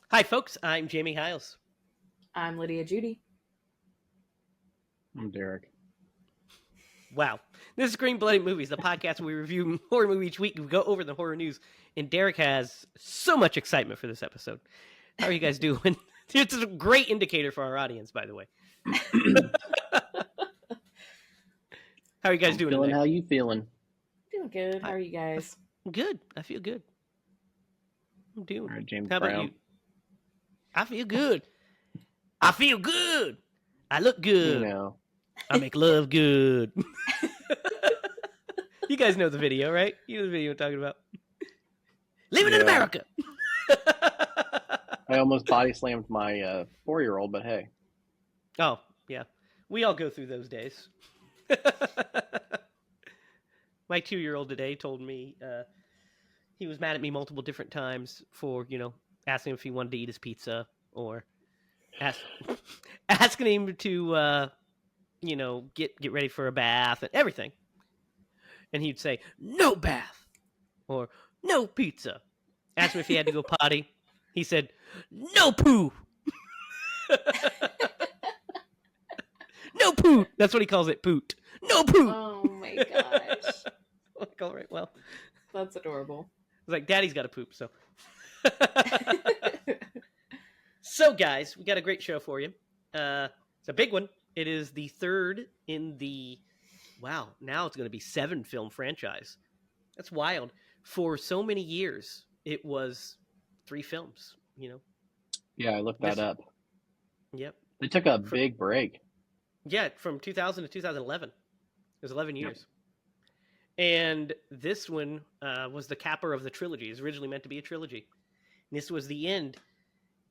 Hi, folks. I'm Jamie Hiles. I'm Lydia Judy. I'm Derek. Wow. This is Green Bloody Movies, the podcast where we review horror movie each week. We go over the horror news. And Derek has so much excitement for this episode. How are you guys doing? It's a great indicator for our audience, by the way. How are you guys I'm doing feeling today? how you feeling? Doing good. How are you guys? Good. I feel good. I'm doing. All right, James How about Brown. you? I feel good. I feel good. I look good. You know, I make love good. You guys know the video, right? You know the video I'm talking about. Living in Yeah. America. I almost body slammed my 4-year-old, but hey, Oh, yeah. We all go through those days. My 2-year-old today told me he was mad at me multiple different times for, asking if he wanted to eat his pizza or asking him to, get ready for a bath and everything. And he'd say, no bath or no pizza. Asked him if he had to go potty. He said, no poo. No poot. That's what he calls it, poot. No poot. Oh my gosh. Like, all right, well. That's adorable. It's like, Daddy's got to poop, so. So, guys, we got a great show for you. It's a big one. It is the third in the, wow, now it's going to be 7-film franchise. That's wild. For so many years, it was 3 films, yeah, I looked that up. Yep. They took a big break. Yeah, from 2000 to 2011. It was 11 years. And this one was the capper of the trilogy. It was originally meant to be a trilogy. And this was the end.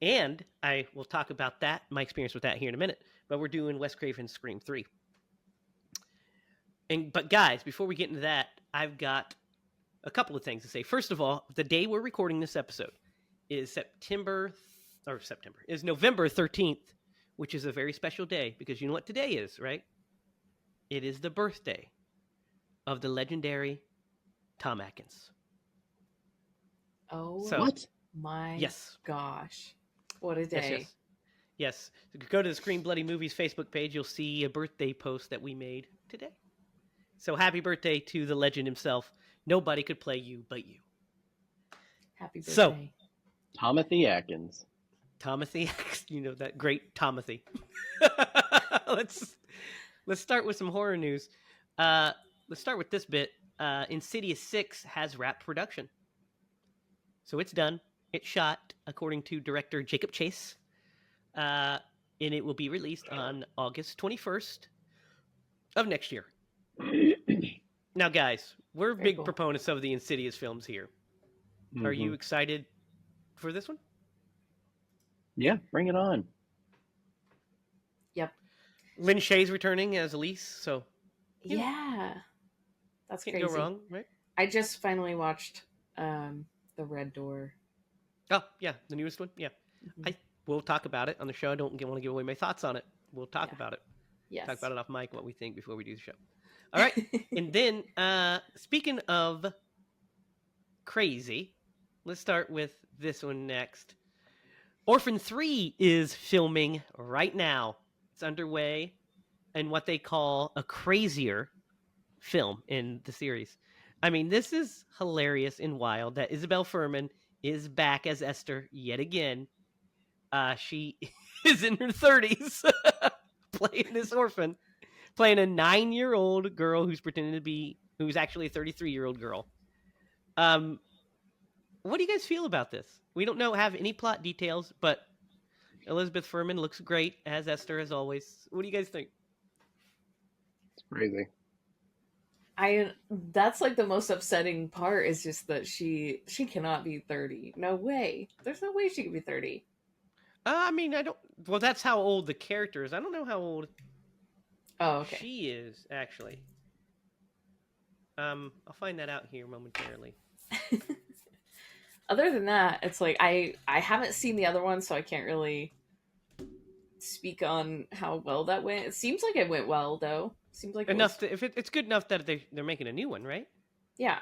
And I will talk about that, my experience with that here in a minute. But we're doing Wes Craven's Scream 3. But guys, before we get into that, I've got a couple of things to say. First of all, the day we're recording this episode is November 13th, which is a very special day because you know what today is, right? It is the birthday of the legendary Tom Atkins. Oh, What? my Yes. gosh. What a day. Yes. So go to the Scream Bloody Movies Facebook page. You'll see a birthday post that we made today. So happy birthday to the legend himself. Nobody could play you but you. Happy birthday. So, Timothy Atkins. Tomothy, that great Tomothy. Let's start with some horror news. Let's start with this bit. Insidious 6 has wrapped production. So it's done. It's shot, according to director Jacob Chase. And it will be released on August 21st of next year. Now, guys, we're Very big cool. proponents of the Insidious films here. Are you excited for this one? Yeah, bring it on. Yep. Lynn Shaye's returning as Elise, so Yeah. That's can't crazy. go wrong, right? I just finally watched The Red Door. Oh, yeah, the newest one. Yeah, Mhm. we'll talk about it on the show. I don't want to give away my thoughts on it. We'll talk Yeah. about it. Yes. Talk about it off mic, what we think before we do the show. All right, and then speaking of crazy, let's start with this one next. Orphan 3 is filming right now. It's underway in what they call a crazier film in the series. I mean, this is hilarious and wild that Isabel Fuhrman is back as Esther yet again. She is in her 30s playing this orphan, playing a 9-year-old girl who's actually a 33-year-old girl. What do you guys feel about this? We don't have any plot details, but Elizabeth Fuhrman looks great as Esther as always. What do you guys think? It's crazy. That's like the most upsetting part is just that she cannot be 30. No way. There's no way she could be 30. I mean, I don't. Well, that's how old the character is. I don't know how old Oh, okay. she is actually. I'll find that out here momentarily. Other than that, it's like I haven't seen the other one, so I can't really speak on how well that went. It seems like it went well, though. Seems like Enough to, if it's good enough that they're making a new one, right? Yeah.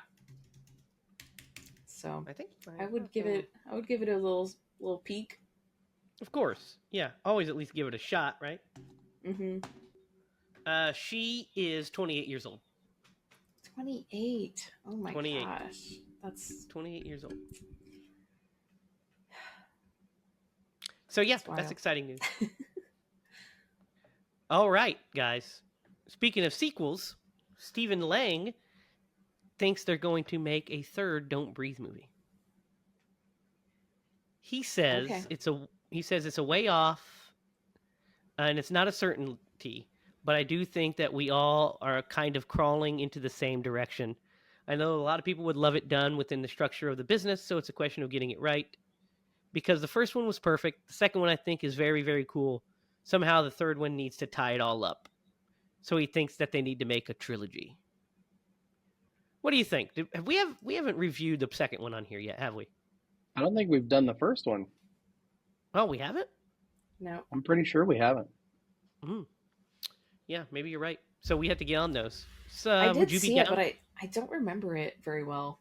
So I think I would give it a little peek. Of course. Yeah. Always at least give it a shot, right? Mm-hmm. She is 28 years old. 28. Oh my 28. gosh. That's 28 years old. So yeah, wild. that's exciting news. All right, guys. Speaking of sequels, Stephen Lang thinks they're going to make a third Don't Breathe movie. He says Okay. it's a way off, and it's not a certainty, but I do think that we all are kind of crawling into the same direction. I know a lot of people would love it done within the structure of the business, so it's a question of getting it right. Because the first one was perfect. The second one I think is very, very cool. Somehow the third one needs to tie it all up. So he thinks that they need to make a trilogy. What do you think? We haven't reviewed the second one on here yet, have we? I don't think we've done the first one. Oh, we haven't? No. I'm pretty sure we haven't. Yeah, maybe you're right. So we have to get on those. So I would did you be see it, down? but I don't remember it very well.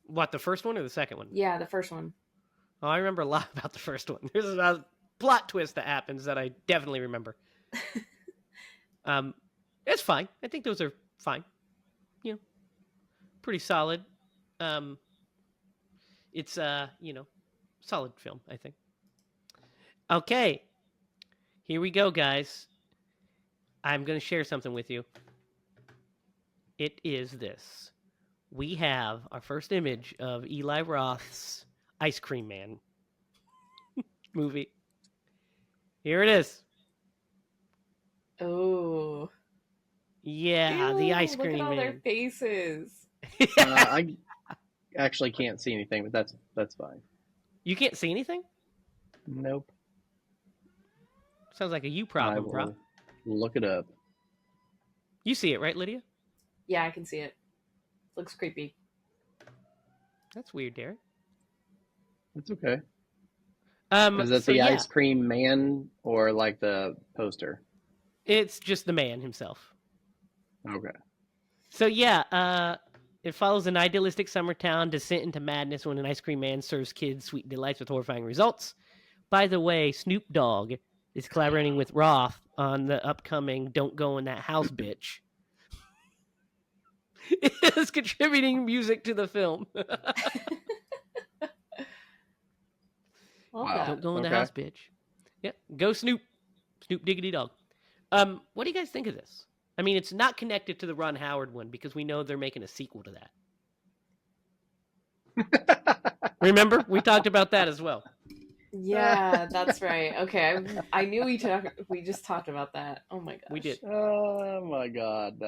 What, the first one or the second one? Yeah, the first one. Oh, I remember a lot about the first one. There's a plot twist that happens that I definitely remember. It's fine. I think those are fine. You know, pretty solid. It's solid film, I think. Okay. Here we go, guys. I'm going to share something with you. It is this. We have our first image of Eli Roth's Ice Cream Man movie. Here it is. Oh. Yeah, the Ice Look Cream at all their Man. faces. I actually can't see anything, but that's fine. You can't see anything? Nope. Sounds like a you I problem, will bro. look it up. You see it, right, Lydia? Yeah, I can see it. Looks creepy. That's weird, Derek. It's okay. Is that so the yeah, Ice Cream Man or like the poster? it's just the man himself. Okay. So yeah, it follows an idealistic summer town descent into madness when an ice cream man serves kids sweet delights with horrifying results. By the way, Snoop Dogg is collaborating with Roth on the upcoming "Don't Go in That House, Bitch." Is contributing music to the film. Love Wow. that. Don't go in the Okay. house, bitch. Yeah, go Snoop. Snoop diggity dog. What do you guys think of this? I mean, it's not connected to the Ron Howard one because we know they're making a sequel to that. Remember? We talked about that as well. Yeah, that's right. Okay, I knew we just talked about that. Oh my gosh. We did. Oh my God,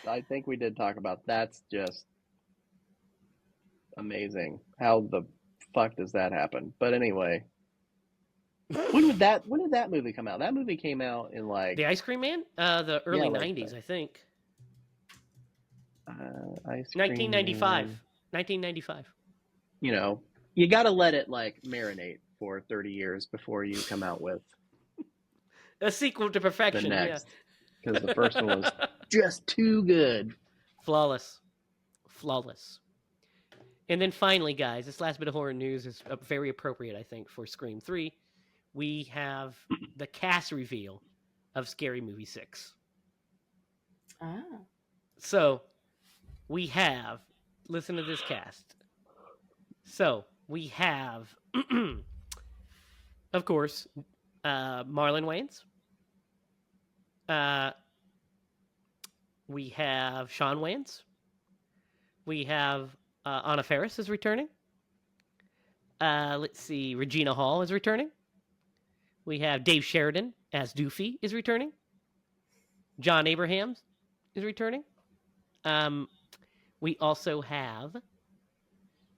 I think we did talk about that's just amazing. How the fuck does that happen? But anyway, when did that movie come out? That movie came out in like The Ice Cream Man? The early like 90s, I think. Ice Cream 1995. Man. 1995. You know, you got to let it like marinate for 30 years before you come out with A sequel to the perfection, next. Because the first one was just too good. Flawless. Flawless. And then finally, guys, this last bit of horror news is very appropriate, I think, for Scream 3. We have the cast reveal of Scary Movie 6. Ah. So, we have, listen to this cast. So, we have, of course, Marlon Wayans. We have Sean Wayans. We have Anna Faris is returning. Let's see, Regina Hall is returning. We have Dave Sheridan as Doofy is returning. John Abrahams is returning. We also have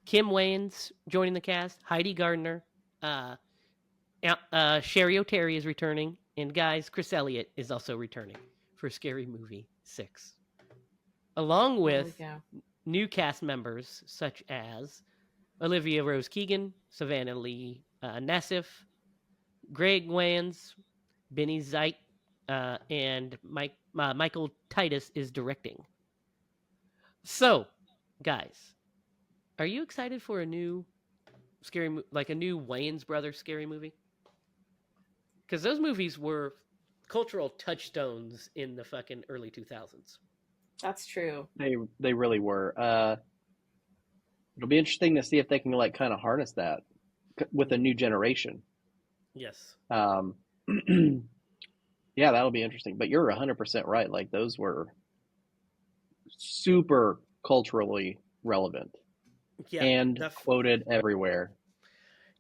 Kim Wayans joining the cast. Heidi Gardner. Sherry O'Terry is returning. And guys, Chris Elliott is also returning for Scary Movie 6. Along with new cast members such as Olivia Rose Keegan, Savannah Lee Nassif, Greg Wayans, Benny Zeit, and Michael Titus is directing. So, guys, are you excited for a new like a new Wayans Brothers scary movie? Because those movies were cultural touchstones in the fucking early 2000s. That's true. They really were. It'll be interesting to see if they can like kind of harness that with a new generation. Yes. Yeah, that'll be interesting. But you're 100% right. Like those were super culturally relevant Yeah. and quoted everywhere.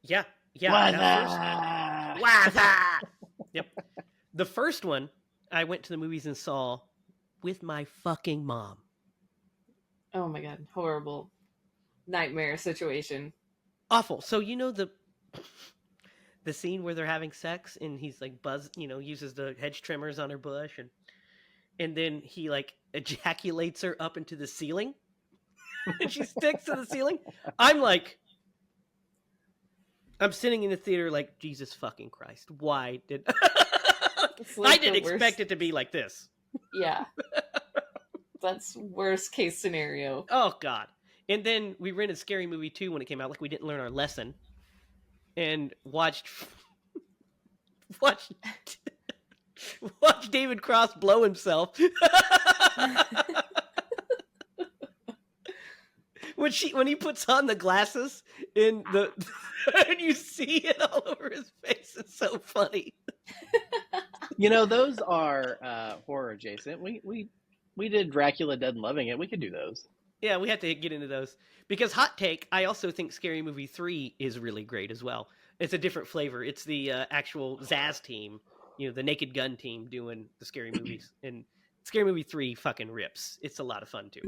Yeah. Yeah. Waza! Waza! Yep. The first one I went to the movies and saw with my fucking mom. Oh my god, horrible nightmare situation. Awful. So you know the scene where they're having sex and he's like uses the hedge trimmers on her bush and then he like ejaculates her up into the ceiling and she sticks to the ceiling. I'm sitting in the theater like, Jesus fucking Christ, why did Like I didn't expect it to be like this. Yeah. That's worst case scenario. Oh God. And then we rented Scary Movie 2 when it came out, like we didn't learn our lesson, and watched David Cross blow himself. When he puts on the glasses and and you see it all over his face, it's so funny. You know, those are horror adjacent. We did Dracula Dead and Loving It. We could do those. Yeah, we have to get into those. Because hot take, I also think Scary Movie 3 is really great as well. It's a different flavor. It's the actual Zaz team, the Naked Gun team doing the scary movies. And Scary Movie 3 fucking rips. It's a lot of fun too.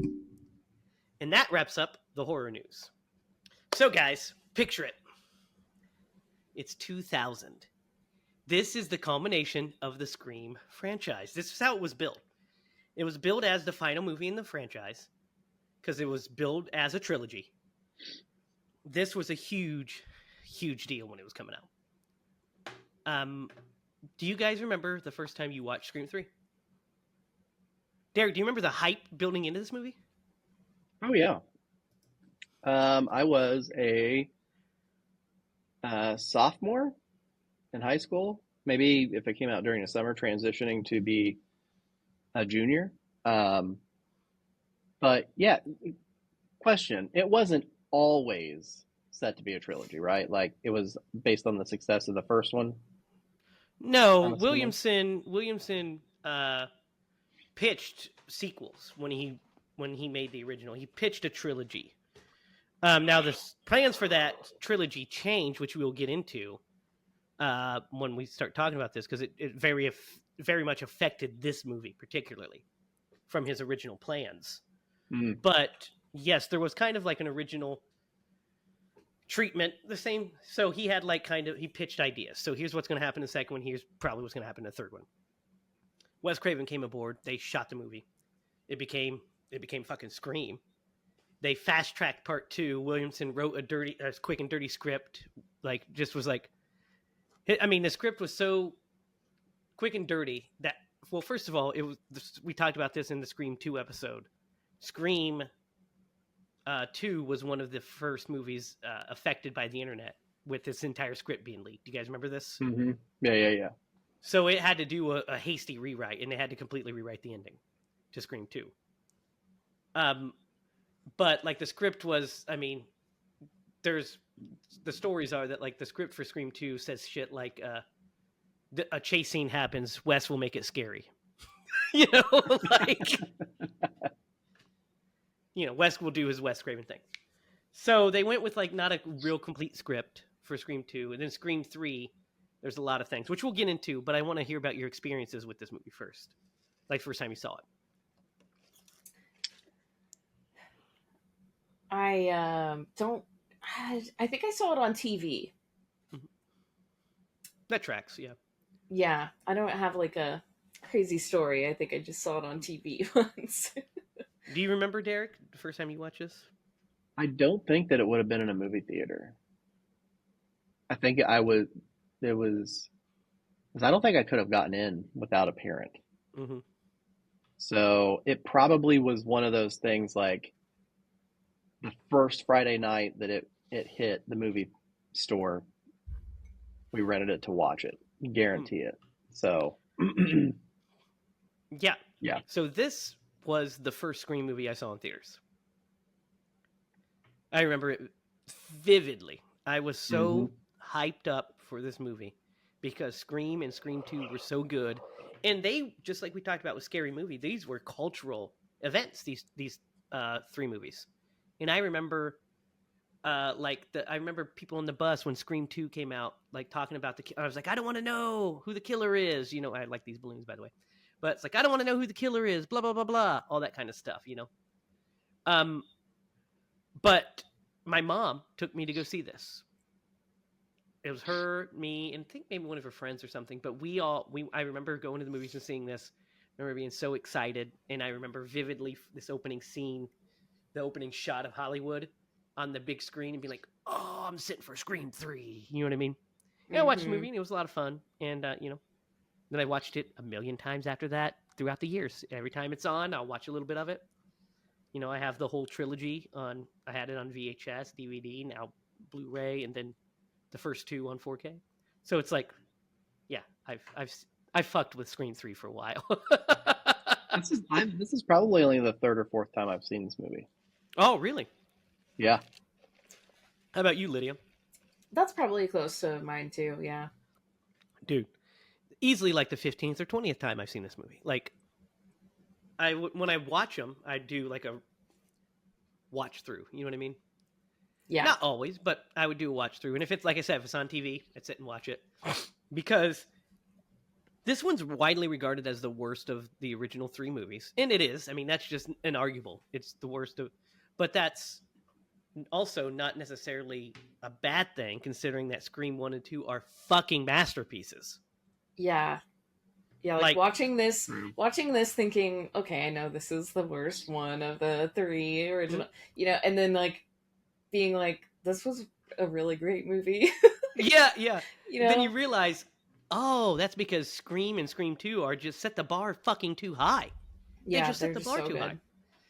And that wraps up the horror news. So guys, picture it. It's 2000. This is the culmination of the Scream franchise. This is how it was built. It was built as the final movie in the franchise because it was built as a trilogy. This was a huge, huge deal when it was coming out. Do you guys remember the first time you watched Scream 3? Derek, do you remember the hype building into this movie? Oh yeah. I was a sophomore in high school. Maybe if it came out during the summer, transitioning to be a junior. But yeah, question. It wasn't always set to be a trilogy, right? Like it was based on the success of the first one. No, I'm assuming. Williamson pitched sequels when he made the original. He pitched a trilogy. Now the plans for that trilogy changed, which we will get into when we start talking about this, because it very much affected this movie particularly from his original plans. But yes, there was kind of like an original treatment, the same. So he had he pitched ideas. So here's what's going to happen in the second one. Here's probably what's going to happen in the third one. Wes Craven came aboard. They shot the movie. It became fucking Scream. They fast tracked part 2. Williamson wrote a quick and dirty script. The script was so quick and dirty that, well, first of all, we talked about this in the Scream 2 episode. Scream 2 was one of the first movies affected by the internet with this entire script being leaked. Do you guys remember this? Mm-hmm. Yeah. So it had to do a hasty rewrite, and they had to completely rewrite the ending to Scream 2. But the script was, there's the stories are that the script for Scream 2 says shit like a chase scene happens, Wes will make it scary. Wes will do his Wes Craven thing. So they went with not a real complete script for Scream 2, and then Scream 3. There's a lot of things, which we'll get into, but I want to hear about your experiences with this movie first. First time you saw it. I think I saw it on TV. That tracks, yeah. Yeah, I don't have a crazy story. I think I just saw it on TV once. Do you remember, Derek, the first time you watched this? I don't think that it would have been in a movie theater. I think because I don't think I could have gotten in without a parent. Mm-hmm. So it probably was one of those things the first Friday night that it hit, the movie store. We rented it to watch it. Guarantee it. So, Yeah. yeah. So this was the first Scream movie I saw in theaters. I remember it vividly. I was so hyped up for this movie because Scream and Scream 2 were so good. And they, just like we talked about with Scary Movie, these were cultural events, these three movies. And I remember I remember people on the bus when Scream 2 came out, like talking about I was like, I don't want to know who the killer is. You know, I like these balloons, by the way. But it's like, I don't want to know who the killer is, blah, blah, blah, blah, all that kind of stuff, you know? But my mom took me to go see this. It was her, me, and I think maybe one of her friends or something. But I remember going to the movies and seeing this. I remember being so excited. And I remember vividly this opening scene, the opening shot of Hollywood on the big screen and being like, oh, I'm sitting for Scream 3. You know what I mean? I watched the movie and it was a lot of fun. And, then I watched it a million times after that throughout the years. Every time it's on, I'll watch a little bit of it. You know, I have the whole trilogy I had it on VHS, DVD, now Blu-ray, and then the first two on 4K. So it's like, yeah, I've fucked with Scream 3 for a while. This is probably only the third or fourth time I've seen this movie. Oh, really? Yeah. How about you, Lydia? That's probably close to mine too. Yeah. Dude, easily like the 15th or 20th time I've seen this movie. Like, when I watch them, I do like a watch through. You know what I mean? Yeah. Not always, but I would do a watch through. And if it's, like I said, if it's on TV, I'd sit and watch it. Because this one's widely regarded as the worst of the original three movies. And it is. I mean, that's just inarguable. It's the worst of... But that's also not necessarily a bad thing, considering that Scream 1 and 2 are fucking masterpieces. Yeah. Yeah, like watching this thinking, okay, I know this is the worst one of the three original, you know, and then like being like, this was a really great movie. Yeah. You know? Then you realize, oh, that's because Scream and Scream 2 are just set the bar fucking too high. Yeah, they just set the bar too high.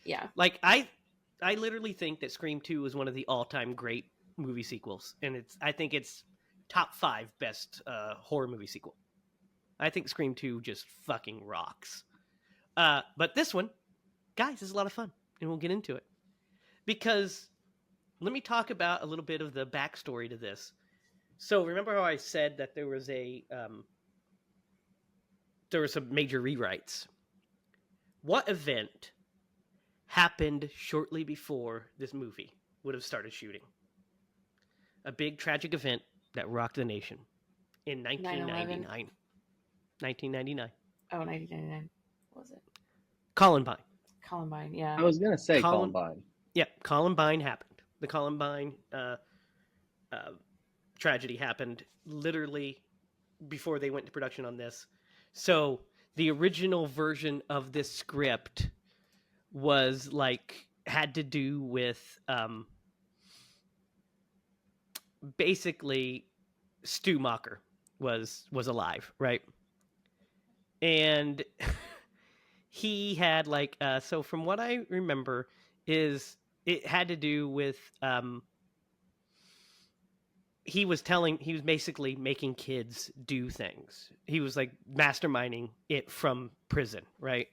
Yeah. Like, I literally think that Scream 2 is one of the all-time great movie sequels. And I think it's top 5 best horror movie sequel. I think Scream 2 just fucking rocks. But this one, guys, is a lot of fun. And we'll get into it. Because let me talk about a little bit of the backstory to this. So remember how I said that there was some major rewrites? What event happened shortly before this movie would have started shooting? A big tragic event that rocked the nation in 1999. 1999. Oh, 1999. What was it? Columbine, yeah. I was going to say Columbine. Yeah, Columbine happened. The Columbine tragedy happened literally before they went to production on this. So the original version of this script was had to do with basically Stu Macher was alive, right? And he had so from what I remember is it had to do with he was basically making kids do things. He was like masterminding it from prison, right?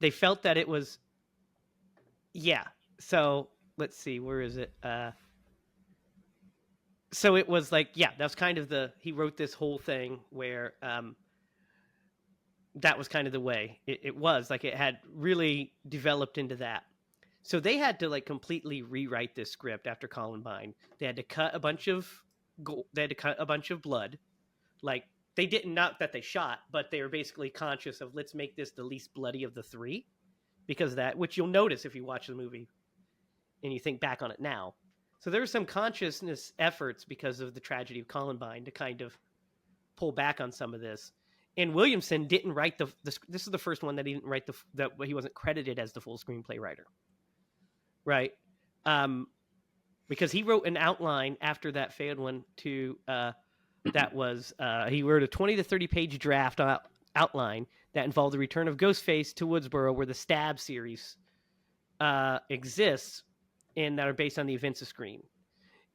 They felt that it was so let's see, where is it? So it was that was kind of he wrote this whole thing where that was kind of the way it was. Like, it had really developed into that. So they had to completely rewrite this script after Columbine. They had to cut a bunch of blood. Like, they didn't, not that they shot, but they were basically conscious of, let's make this the least bloody of the three, because that, which you'll notice if you watch the movie and you think back on it now. So there were some consciousness efforts because of the tragedy of Columbine to kind of pull back on some of this. And Williamson didn't write this is the first one that he didn't write that he wasn't credited as the full screenplay writer. Right. Because he wrote an outline after that failed one he wrote a 20 to 30 page draft outline that involved the return of Ghostface to Woodsboro, where the Stab series exists, and that are based on the events of Scream.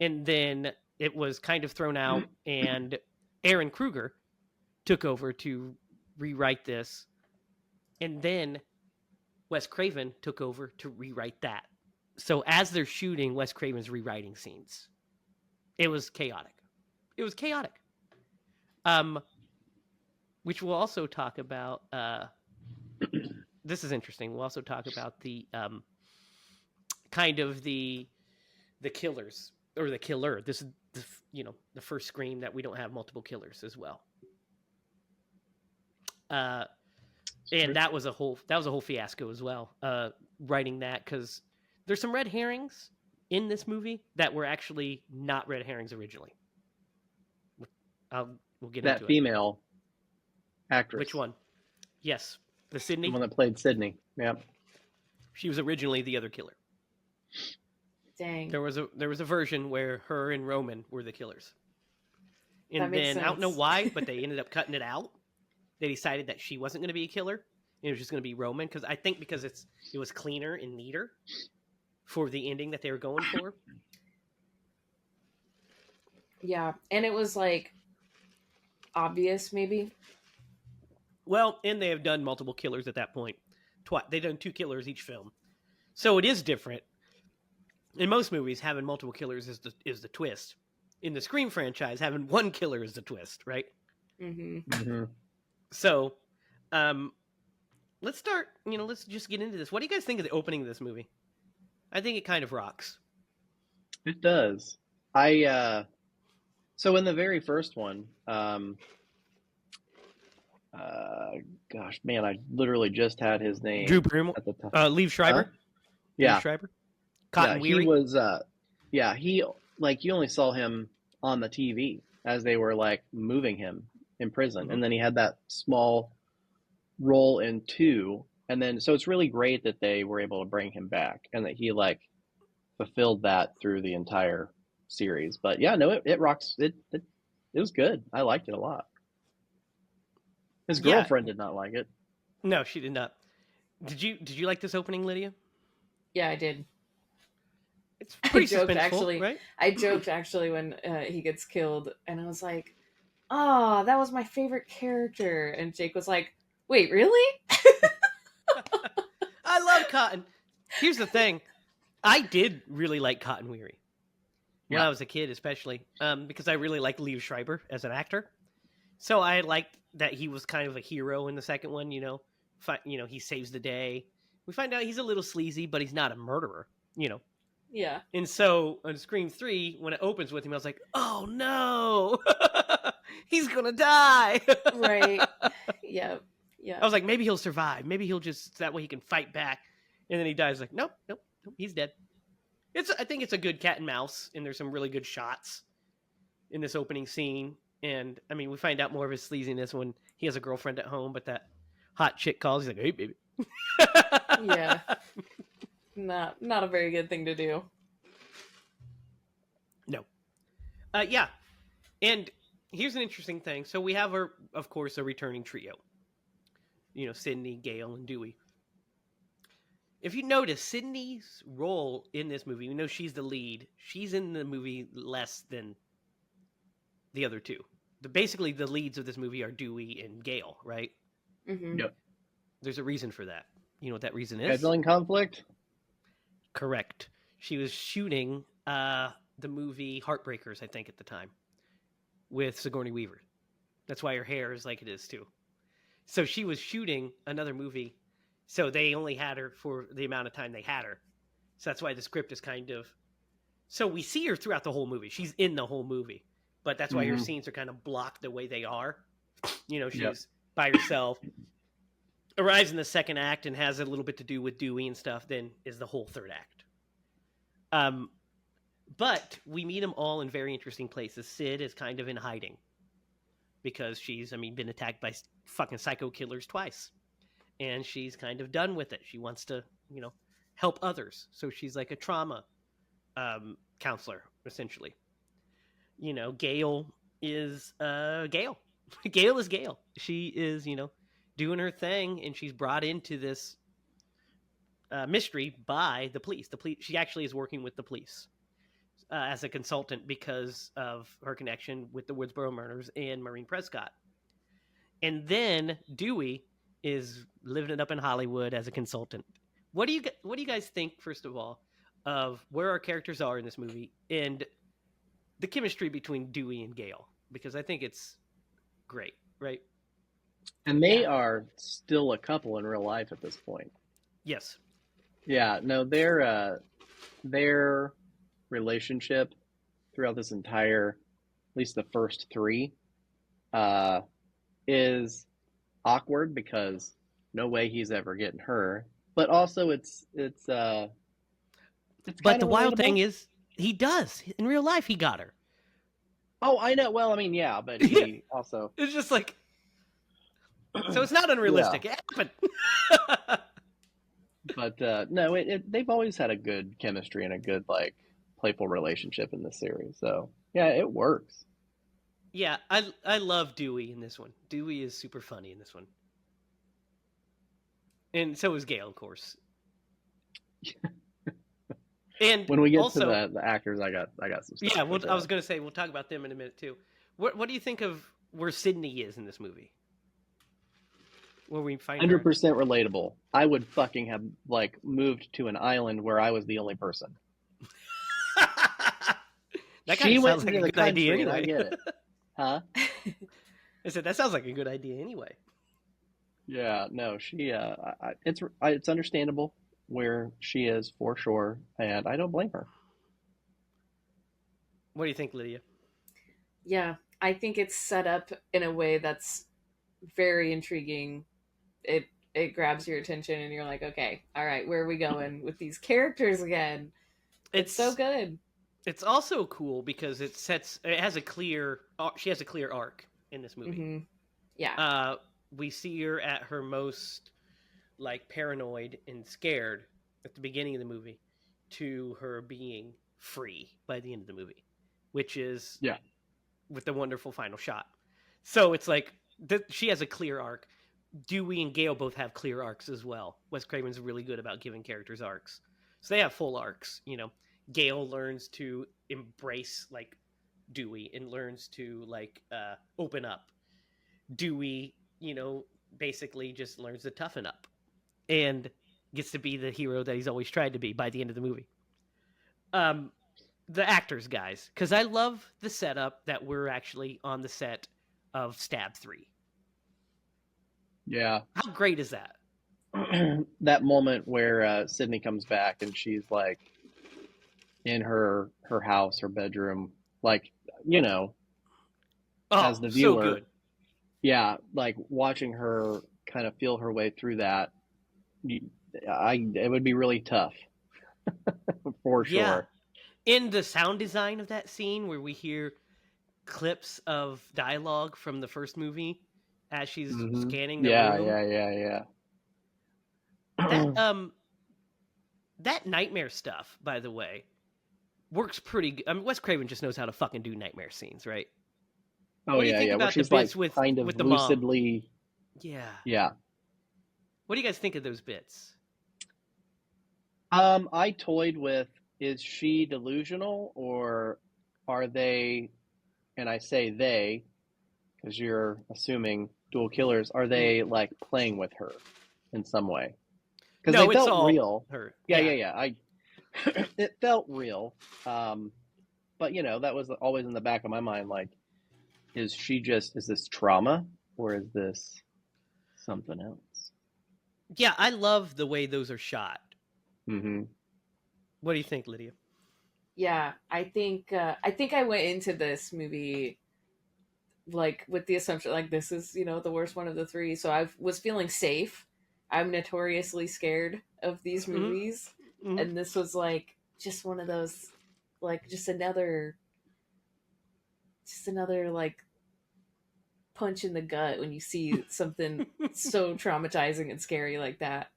And then it was kind of thrown out, and Aaron Kruger took over to rewrite this, and then Wes Craven took over to rewrite that. So as they're shooting, Wes Craven's rewriting scenes. It was chaotic. It was chaotic. Which we'll also talk about. This is interesting. We'll also talk about the kind of the killers or the killer. This is the first Scream that we don't have multiple killers as well. And that was a whole fiasco as well. Writing that, because there's some red herrings in this movie that were actually not red herrings originally. We'll get that into female actress. Which one? Yes, the Sydney. The one that played Sydney. Yep. She was originally the other killer. Dang. There was a version where her and Roman were the killers. And that makes then sense. I don't know why, but they ended up cutting it out. They decided that she wasn't going to be a killer. It was just going to be Roman, because I think because it was cleaner and neater for the ending that they were going for. Yeah, and it was like obvious, maybe. Well, and they have done multiple killers at that point. They've done 2 killers each film, so it is different. In most movies, having multiple killers is the twist. In the Scream franchise, having one killer is the twist, right? Mm-hmm. Mm-hmm. So, let's start. Let's just get into this. What do you guys think of the opening of this movie? I think it kind of rocks. It does. So in the very first one, gosh, man, I literally just had his name. Drew Barrymore, at the time. Liev Schreiber. Yeah, Liev Schreiber. Cotton Weary. He was. He you only saw him on the TV as they were like moving him in prison, Mm-hmm. and then he had that small role in 2, and then so it's really great that they were able to bring him back and that he like fulfilled that through the entire series. But yeah, no, it rocks. It was good. I liked it a lot. His girlfriend did not like it. No, she did not. Did you like this opening, Lydia? Yeah, I did. It's pretty joked, suspenseful, actually. right? I joked actually when he gets killed, and I was like, "Oh, that was my favorite character." And Jake was like, "Wait, really?" I love Cotton. Here's the thing. I did really like Cotton Weary when I was a kid, especially because I really liked Liev Schreiber as an actor. So I liked that he was kind of a hero in the second one. He saves the day. We find out he's a little sleazy, but he's not a murderer. Yeah. And so on Scream 3, when it opens with him, I was like, "Oh no, he's gonna die!" Right. Yeah. Yeah. I was like, maybe he'll survive. Maybe he'll just that way he can fight back. And then he dies. Like, nope, he's dead. I think it's a good cat and mouse, and there's some really good shots in this opening scene. And I mean, we find out more of his sleaziness when he has a girlfriend at home, but that hot chick calls. He's like, "Hey, baby." Yeah. Not a very good thing to do. No. Yeah. And here's an interesting thing. So we have of course, a returning trio. Sydney, Gale, and Dewey. If you notice, Sydney's role in this movie, we know she's the lead. She's in the movie less than the other 2. Basically, the leads of this movie are Dewey and Gale, right? Mm-hmm. Yep. There's a reason for that. You know what that reason is? Scheduling conflict. Correct. She was shooting the movie Heartbreakers, I think, at the time, with Sigourney Weaver. That's why her hair is like it is, too. So she was shooting another movie, so they only had her for the amount of time they had her. So that's why the script is kind of... So we see her throughout the whole movie. She's in the whole movie. But that's why her scenes are kind of blocked the way they are. She's by herself. Arrives in the second act and has a little bit to do with Dewey and stuff, then is the whole third act. But we meet them all in very interesting places. Sid is kind of in hiding because she's, been attacked by fucking psycho killers twice. And she's kind of done with it. She wants to, help others. So she's like a trauma counselor, essentially. Gale is Gale. Gale is Gale. She is, doing her thing, and she's brought into this mystery by the police. She actually is working with the police. as a consultant because of her connection with the Woodsboro murders and Maureen Prescott. And then Dewey is living it up in Hollywood as a consultant. What do you guys think, first of all, of where our characters are in this movie and the chemistry between Dewey and Gale? Because I think it's great, right? And they are still a couple in real life at this point. Yes. Yeah, no, their relationship throughout this entire, at least the first three, is awkward because no way he's ever getting her. But also it's But the wild thing is, he does. In real life, he got her. Oh, I know. Well, I mean, yeah, but he also... It's just like... So it's not unrealistic. Yeah. It happened. But no, they've always had a good chemistry and a good, like, playful relationship in this series. So, yeah, it works. Yeah, I love Dewey in this one. Dewey is super funny in this one. And so is Gale, of course. And when we get also, to the actors, I got some stuff. Yeah, I was going to say, we'll talk about them in a minute, too. What do you think of where Sydney is in this movie? Where we find 100% relatable. I would fucking have, like, moved to an island where I was the only person. That kind of sounds like into a the good idea country, and I anyway. get it. Huh? I said, that sounds like a good idea anyway. Yeah, no, it's understandable where she is for sure, and I don't blame her. What do you think, Lydia? Yeah, I think it's set up in a way that's very intriguing. It grabs your attention, and you're like, okay, all right, where are we going with these characters again? It's so good. It's also cool because she has a clear arc in this movie. Mm-hmm. Yeah. We see her at her most, like, paranoid and scared at the beginning of the movie to her being free by the end of the movie, which is with the wonderful final shot. So it's like she has a clear arc. Dewey and Gale both have clear arcs as well. Wes Craven's really good about giving characters arcs. So they have full arcs, you know. Gale learns to embrace, like, Dewey and learns to, like, open up. Dewey, you know, basically just learns to toughen up and gets to be the hero that he's always tried to be by the end of the movie. The actors, guys, because I love the setup that we're actually on the set of Stab 3. Yeah. How great is that? That moment where Sydney comes back and she's, like, in her house, her bedroom, like, you know, as the viewer. So good. Yeah, like, watching her kind of feel her way through that, it would be really tough, for sure. Yeah. In the sound design of that scene where we hear clips of dialogue from the first movie as she's scanning the room. Yeah. That nightmare stuff, by the way, works pretty good. I mean, Wes Craven just knows how to fucking do nightmare scenes, right? Oh, what do you think about where she's, the bits like, with, kind of with the lucidly... mom? Yeah. What do you guys think of those bits? I toyed with, is she delusional, or are they, and I say they, because you're assuming dual killers, are they, like, playing with her in some way? Because they felt real. Her. Yeah. It felt real. But, you know, that was always in the back of my mind, like, is this trauma, or is this something else? Yeah, I love the way those are shot. Mm-hmm. What do you think, Lydia? Yeah, I think I went into this movie, like, with the assumption, like, this is, you know, the worst one of the three, so I was feeling safe. I'm notoriously scared of these movies, and this was, like, just one of those, like, just another like punch in the gut when you see something so traumatizing and scary like that.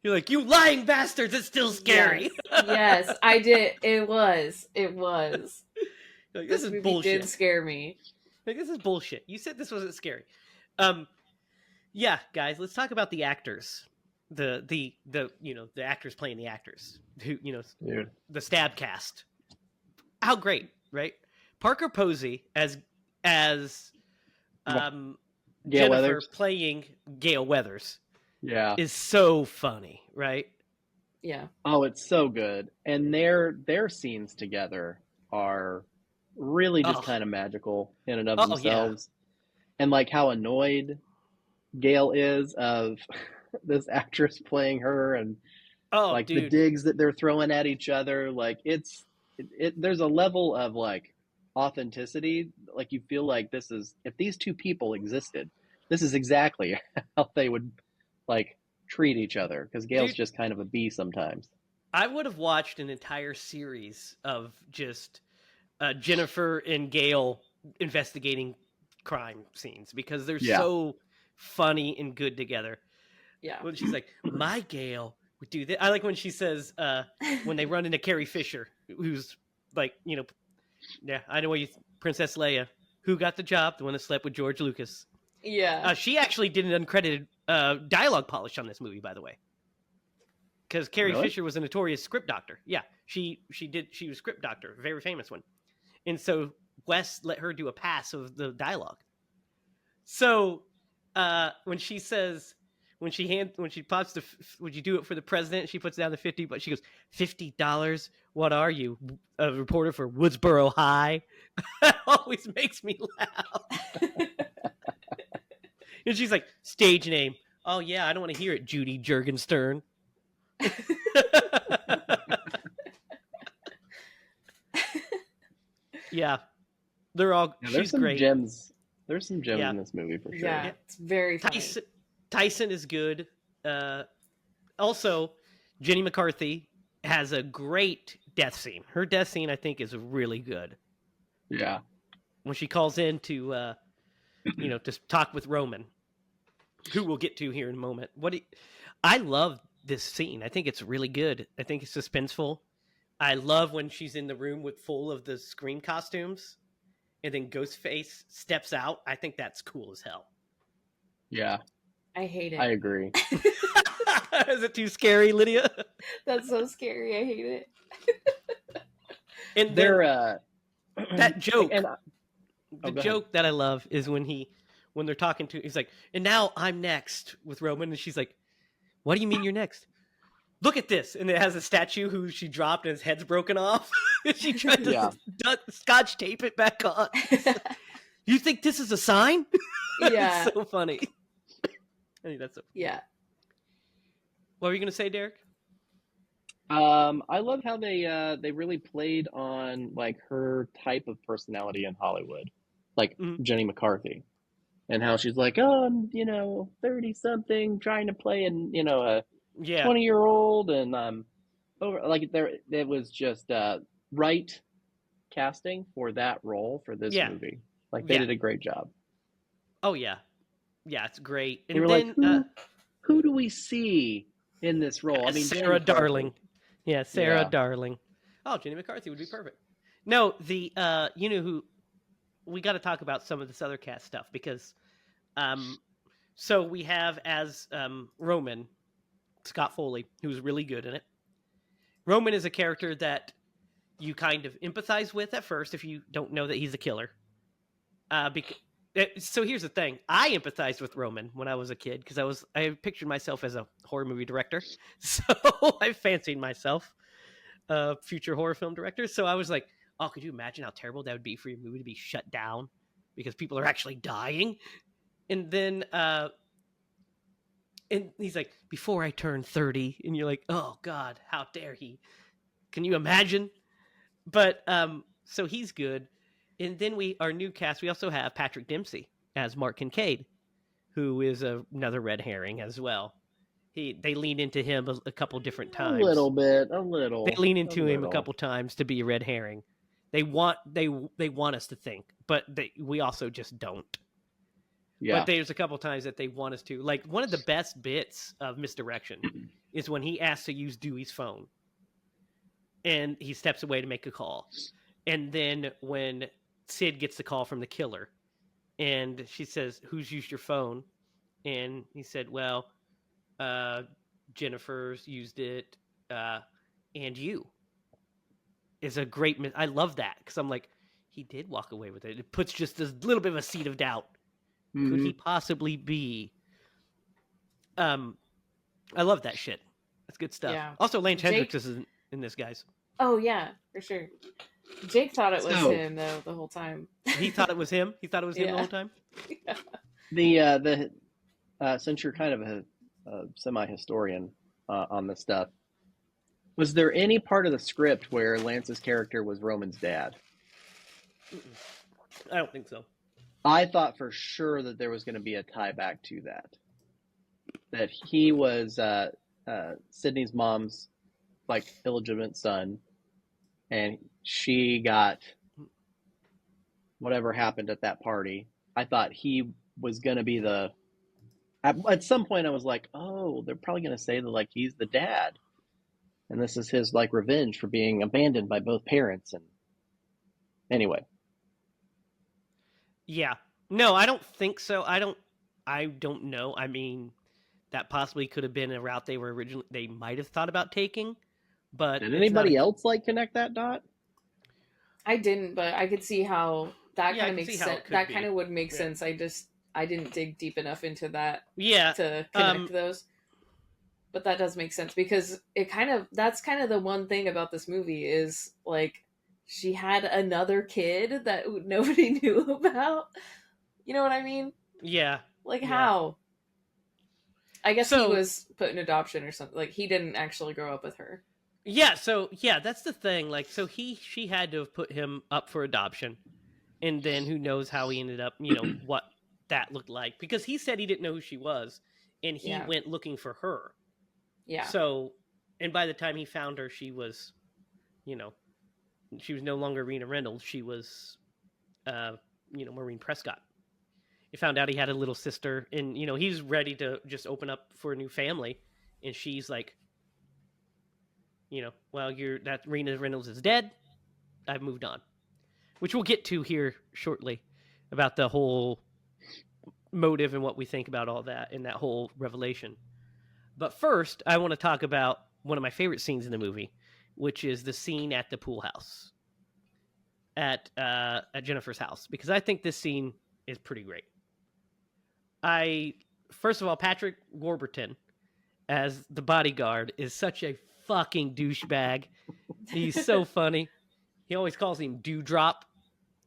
You're like, you lying bastards, it's still scary. Yes, I did. It was. Like, this is movie bullshit. Did scare me. Like, this is bullshit. You said this wasn't scary. Yeah, guys, let's talk about the actors. the the actors playing the actors who Dude. the stab cast. How great, right? Parker Posey as Gail Jennifer Weathers. playing Gail Weathers Yeah. is so funny, right? Yeah. Oh, it's so good. And their scenes together are really just Oh, kind of magical in and of oh yeah. themselves. And like how annoyed Gail is of this actress playing her, and Oh, like the dude. digs that they're throwing at each other. Like there's a level of like authenticity. Like you feel like this is, if these two people existed, this is exactly how they would like treat each other. Because Gail's Dude, just kind of a bee sometimes. I would have watched an entire series of just Jennifer and Gail investigating crime scenes because they're Yeah. so funny and good together. Yeah. When she's like, my Gail would do this. I like when she says, when they run into Carrie Fisher, who's like, yeah, I know what you, Princess Leia, who got the job, the one that slept with George Lucas. Yeah. She actually did an uncredited dialogue polish on this movie, by the way. Because Carrie Really? Fisher was a notorious script doctor. Yeah, she was script doctor, a very famous one. And so Wes let her do a pass of the dialogue. So when she says, when she pops the, would you do it for the president? She puts down the 50, but she goes, $50. What are you, a reporter for Woodsboro High? That always makes me laugh. And she's like, stage name. Oh yeah, I don't want to hear it, Judy Jurgenstern. Yeah, they're all. Yeah, she's great. Gems. There's some gems Yeah. in this movie for sure. Yeah, it's very funny. Tyson is good. Also, Jenny McCarthy has a great death scene. Her death scene, I think, is really good. Yeah. When she calls in to, to talk with Roman, who we'll get to here in a moment. I love this scene. I think it's really good. I think it's suspenseful. I love when she's in the room full of the Scream costumes, and then Ghostface steps out. I think that's cool as hell. Yeah. I hate it. I agree. Is it too scary, Lydia? That's so scary. I hate it. And they're that joke. The joke that I love is when they're talking to, he's like, and now I'm next with Roman, and she's like, what do you mean you're next? Look at this. And it has a statue who she dropped and his head's broken off. She tried to scotch tape it back on. You think this is a sign? Yeah. It's so funny. I think that's so funny. Yeah. What were you going to say, Derek? I love how they really played on like her type of personality in Hollywood, like Jenny McCarthy, and how she's like, oh, I'm 30 something trying to play a 20-year-old, and over like it was just right casting for that role for this movie. Like they did a great job. Oh yeah, it's great. And they were then like, who do we see in this role? I mean, Sarah Darling. Yeah, Sarah Darling. Oh, Jenny McCarthy would be perfect. No, the who we got to talk about some of this other cast stuff because, so we have as Roman, Scott Foley, who's really good in it. Roman is a character that you kind of empathize with at first if you don't know that he's a killer. So here's the thing. I empathized with Roman when I was a kid because I pictured myself as a horror movie director. So I fancied myself a future horror film director. So I was like, oh, could you imagine how terrible that would be for your movie to be shut down because people are actually dying? And then and he's like, before I turn 30. And you're like, oh, God, how dare he? Can you imagine? But so he's good. And then our new cast, we also have Patrick Dempsey as Mark Kincaid, who is another red herring as well. They lean into him a couple different times. A little. They lean into him a couple times to be a red herring. They want us to think, but we also just don't. Yeah. But there's a couple times that they want us to. Like one of the best bits of Misdirection is when he asks to use Dewey's phone, and he steps away to make a call, and then when Sid gets the call from the killer, and she says, "Who's used your phone?" And he said, "Well, Jennifer's used it, and you is a great. I love that because I'm like, he did walk away with it. It puts just a little bit of a seed of doubt. Mm-hmm. Could he possibly be? I love that shit. That's good stuff. Yeah. Also, Lance Jake... Hendricks is in this, guys. Oh yeah, for sure. Jake thought it was him though the whole time. He thought it was him. He thought it was him the whole time. Yeah. The since you're kind of a semi-historian on this stuff, was there any part of the script where Lance's character was Roman's dad? I don't think so. I thought for sure that there was going to be a tie back to that he was Sydney's mom's like illegitimate son, and she got whatever happened at that party. I thought he was going to be at some point I was like, oh, they're probably going to say that like he's the dad, and this is his like revenge for being abandoned by both parents. And anyway, yeah, no, I don't think so. I don't know. I mean, that possibly could have been a route they might have thought about taking. But did anybody else like connect that dot? I didn't, but I could see how that kind of makes sense. That kind of would make sense. I didn't dig deep enough into that. Yeah, to connect those. But that does make sense because that's kind of the one thing about this movie is like she had another kid that nobody knew about. You know what I mean? Yeah. Like how? I guess he was put in adoption or something. Like he didn't actually grow up with her. Yeah, so that's the thing. Like, so she had to have put him up for adoption, and then who knows how he ended up, what that looked like, because he said he didn't know who she was, and he went looking for her. Yeah. So, and by the time he found her, she was, she was no longer Rena Reynolds. She was, Maureen Prescott. He found out he had a little sister, and he's ready to just open up for a new family, and she's like, well, that Rena Reynolds is dead. I've moved on, which we'll get to here shortly about the whole motive and what we think about all that and that whole revelation. But first, I want to talk about one of my favorite scenes in the movie, which is the scene at the pool house at Jennifer's house, because I think this scene is pretty great. First of all, Patrick Warburton as the bodyguard is such a fucking douchebag. He's so funny. He always calls him Dewdrop.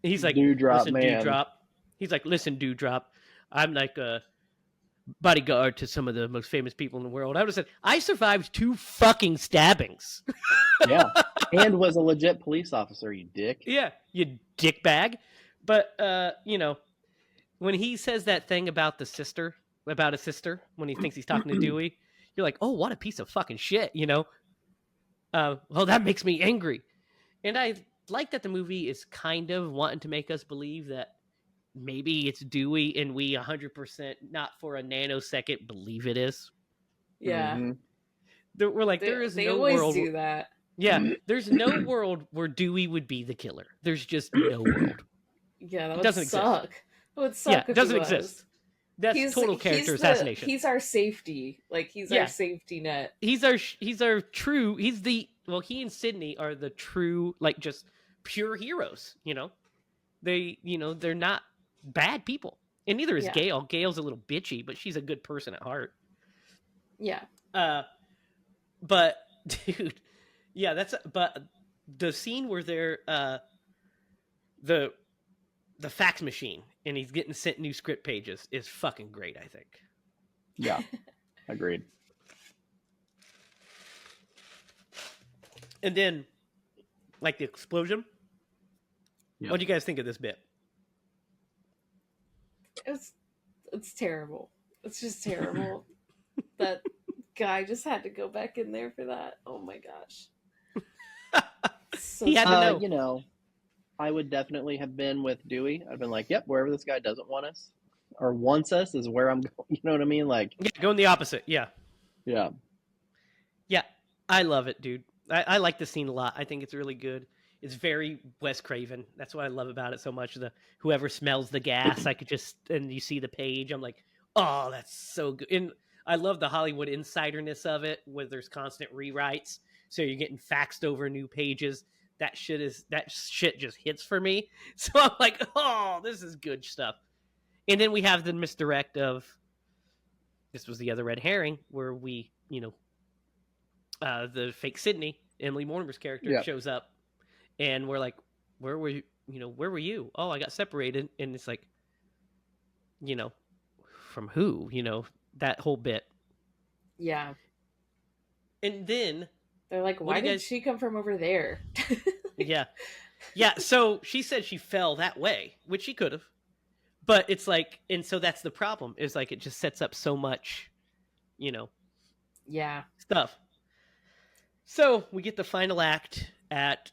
He's like, Dewdrop, listen, man. Dewdrop. He's like, listen, Dewdrop. I'm like a bodyguard to some of the most famous people in the world. I would have said, I survived 2 fucking stabbings. Yeah. And was a legit police officer, you dick. Yeah, you dickbag. But, when he says that thing about his sister, when he thinks he's talking to Dewey, you're like, oh, what a piece of fucking shit, well, that makes me angry. And I like that the movie is kind of wanting to make us believe that maybe it's Dewey, and we 100%, not for a nanosecond, believe it is. Yeah. Mm-hmm. We're like, there is no world. They always do that. Yeah, there's no world where Dewey would be the killer. There's just no world. Yeah, that would suck. Exist. It would suck. Yeah, if it doesn't he was. exist. That's total character assassination. He's our safety. Like he's our safety net. He's our true. He and Sydney are the true, like, just pure heroes. They're not bad people, and neither is Gail. Gail's a little bitchy, but she's a good person at heart. Yeah. But dude, yeah, but the scene where they're the fax machine and he's getting sent new script pages is fucking great, I think. Yeah, agreed. And then, like, the explosion. Yep. What do you guys think of this bit? It's terrible. It's just terrible. That guy just had to go back in there for that. Oh my gosh. So he had to know. I would definitely have been with Dewey. I've been like, yep, wherever this guy doesn't want us or wants us is where I'm going. You know what I mean? Like, yeah, going the opposite. Yeah. Yeah. Yeah. I love it, dude. I like this scene a lot. I think it's really good. It's very Wes Craven. That's what I love about it so much. Whoever smells the gas, and you see the page. I'm like, oh, that's so good. And I love the Hollywood insiderness of it, where there's constant rewrites, so you're getting faxed over new pages. That shit just hits for me. So I'm like, oh, this is good stuff. And then we have the misdirect of this was the other red herring, where we, the fake Sydney, Emily Mortimer's character, shows up, and we're like, where were you? Where were you? Oh, I got separated, and it's like, from who? That whole bit. Yeah. And then they're like, why did she come from over there? Yeah. So she said she fell that way, which she could have. But it's like, and so that's the problem. Is like it just sets up so much, stuff. So we get the final act at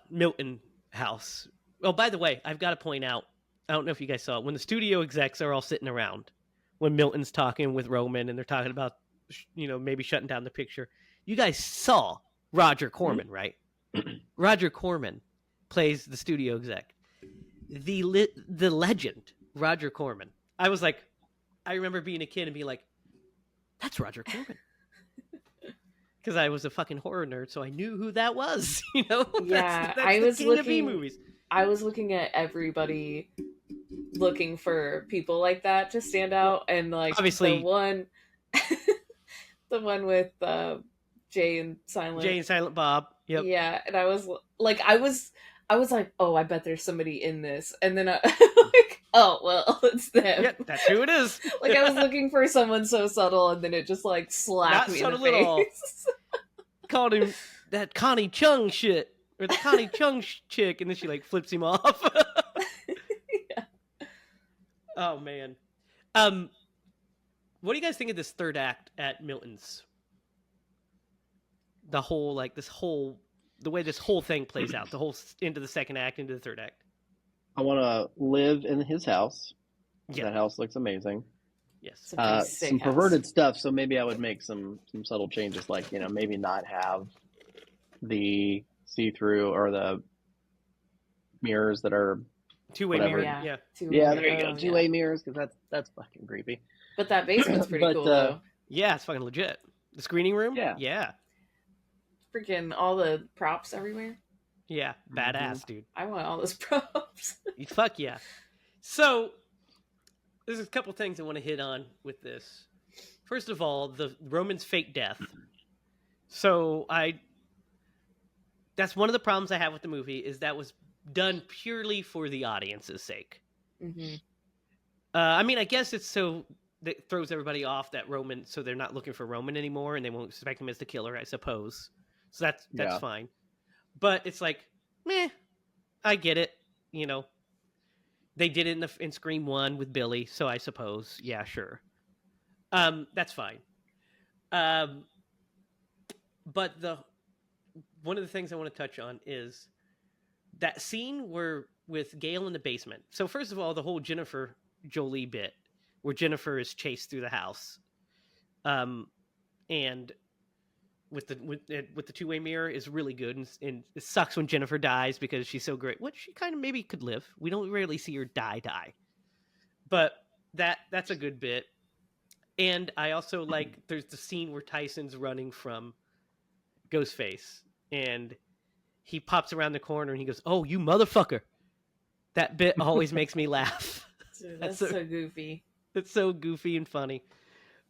Milton House. Oh, by the way, I've got to point out, I don't know if you guys saw it, when the studio execs are all sitting around, when Milton's talking with Roman and they're talking about, maybe shutting down the picture. You guys saw Roger Corman, right? Roger Corman plays the studio exec. The legend, Roger Corman. I was like, I remember being a kid and being like, that's Roger Corman. Because I was a fucking horror nerd, so I knew who that was. That's I was the king of B-movies. I was looking at everybody looking for people like that to stand out, and like obviously the one with Jay and Silent Bob. Yep. Yeah, and I was like, oh, I bet there's somebody in this, and then I like, oh well, it's them. Yeah, that's who it is. Like I was looking for someone so subtle, and then it just like slapped me in the face. Called him that Connie Chung shit, or the Connie Chung chick, and then she like flips him off. Yeah. Oh man. What do you guys think of this third act at Milton's? The whole the way this whole thing plays out, the whole into the second act, into the third act. I want to live in his house. Yeah. That house looks amazing. Yes. Some perverted stuff, so maybe I would make some subtle changes, like, maybe not have the see-through or the mirrors that are two-way mirror. Yeah. There you go. Two-way mirrors, because that's fucking creepy. But that basement's pretty cool, though. Yeah, it's fucking legit. The screening room? Yeah. Freaking all the props everywhere. Yeah, badass, dude. I want all those props. Fuck yeah. So, there's a couple things I want to hit on with this. First of all, the Roman's fake death. So, that's one of the problems I have with the movie, is that was done purely for the audience's sake. Mm-hmm. I mean, I guess it's so that throws everybody off that Roman, so they're not looking for Roman anymore, and they won't suspect him as the killer, I suppose. So that's fine. But it's like, meh, I get it. They did it in Scream 1 with Billy, so I suppose, yeah, sure. That's fine. But one of the things I want to touch on is that scene with Gail in the basement. So first of all, the whole Jennifer Jolie bit, where Jennifer is chased through the house, and with the two-way mirror is really good, and it sucks when Jennifer dies because she's so great. Which she kind of maybe could live. We don't rarely see her die, but that's a good bit. And I also like there's the scene where Tyson's running from Ghostface, and he pops around the corner and he goes, "Oh, you motherfucker!" That bit always makes me laugh. Dude, that's so goofy. It's so goofy and funny.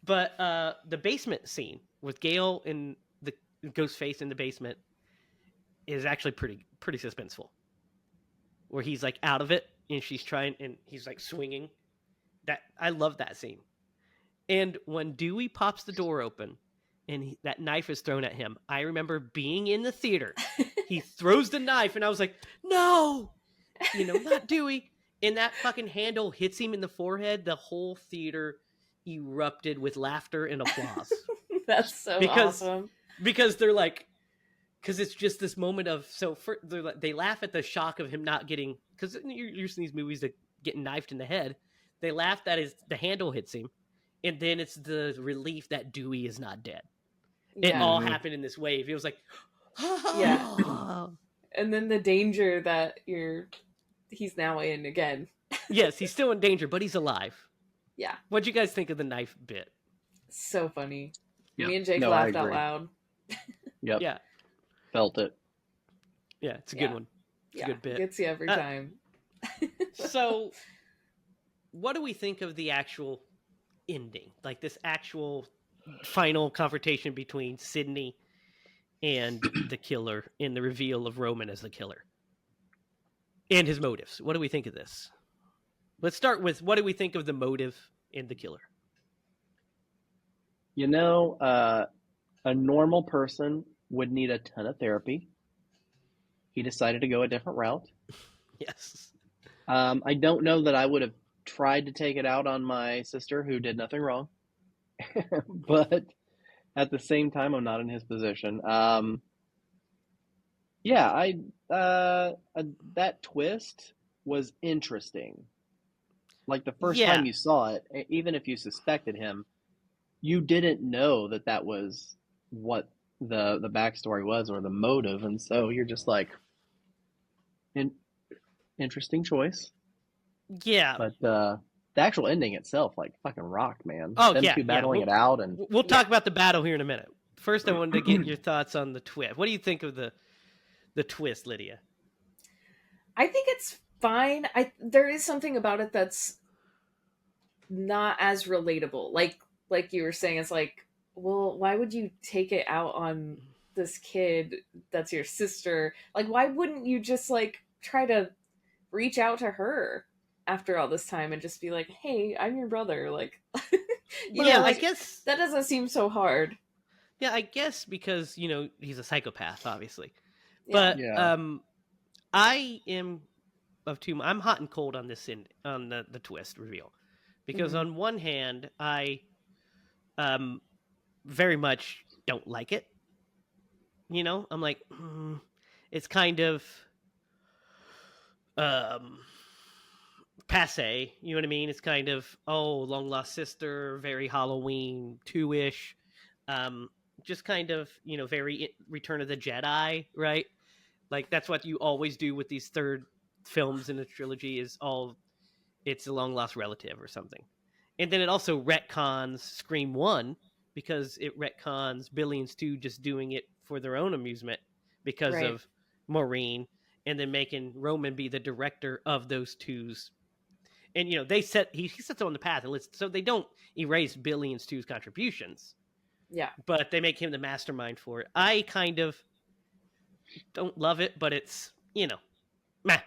But the basement scene with Gail and the Ghostface in the basement is actually pretty suspenseful. Where he's like out of it and she's trying, and he's like swinging. That I love that scene. And when Dewey pops the door open and that knife is thrown at him, I remember being in the theater. He throws the knife and I was like, no, not Dewey. And that fucking handle hits him in the forehead. The whole theater erupted with laughter and applause. That's so awesome. Because they're like, because it's just this moment of, they laugh at the shock of him not getting, because you're used to these movies that getting knifed in the head. They laugh that the handle hits him. And then it's the relief that Dewey is not dead. Yeah. It all happened in this wave. It was like, yeah. And then the danger that he's now in again. Yes, he's still in danger, but he's alive. Yeah. What'd you guys think of the knife bit? So funny. Yep. Me and Jake No, I laughed out agree. loud. Yep. Yeah. Felt it. Yeah, it's a Yeah. good one. It's Yeah, a good bit. gets you every time. So, what do we think of the actual ending? Like this actual final confrontation between Sydney and the killer in the reveal of Roman as the killer and his motives. What do we think of this? Let's start with what do we think of the motive in the killer? You know, a normal person would need a ton of therapy. He decided to go a different route. Yes. I don't know that I would have tried to take it out on my sister who did nothing wrong, but at the same time, I'm not in his position. Yeah, that twist was interesting. Like the first Yeah. time you saw it, even if you suspected him, you didn't know that that was what the backstory was or the motive, and so you're just like, interesting choice. Yeah. But the actual ending itself, like, fucking rocked, man. Oh, Them yeah. two Yeah. battling it out, and We'll talk about the battle here in a minute. First, I wanted to get your thoughts on the twist. What do you think of the twist, Lydia? I think it's fine. There is something about it that's not as relatable. Like you were saying, it's like, well, why would you take it out on this kid that's your sister? Like, why wouldn't you just like try to reach out to her after all this time and just be like, hey, I'm your brother? Like, I guess that doesn't seem so hard. Yeah, I guess because he's a psychopath, obviously. Yeah. But yeah, I am of two. I'm hot and cold on this on the twist reveal, because Mhm. on one hand, I very much don't like it. I'm like, it's kind of um passe. You know what I mean? It's kind of, oh, long lost sister, very Halloween 2-ish. Just kind of, very Return of the Jedi, right? Like that's what you always do with these third films in a trilogy, is it's a long lost relative or something. And then it also retcons Scream 1 because it retcons Billy and Stu just doing it for their own amusement because Right. of Maureen, and then making Roman be the director of those two's. And they he sets them on the path, and so they don't erase Billy and Stu's contributions, Yeah. but they make him the mastermind for it. I kind of don't love it, but it's meh.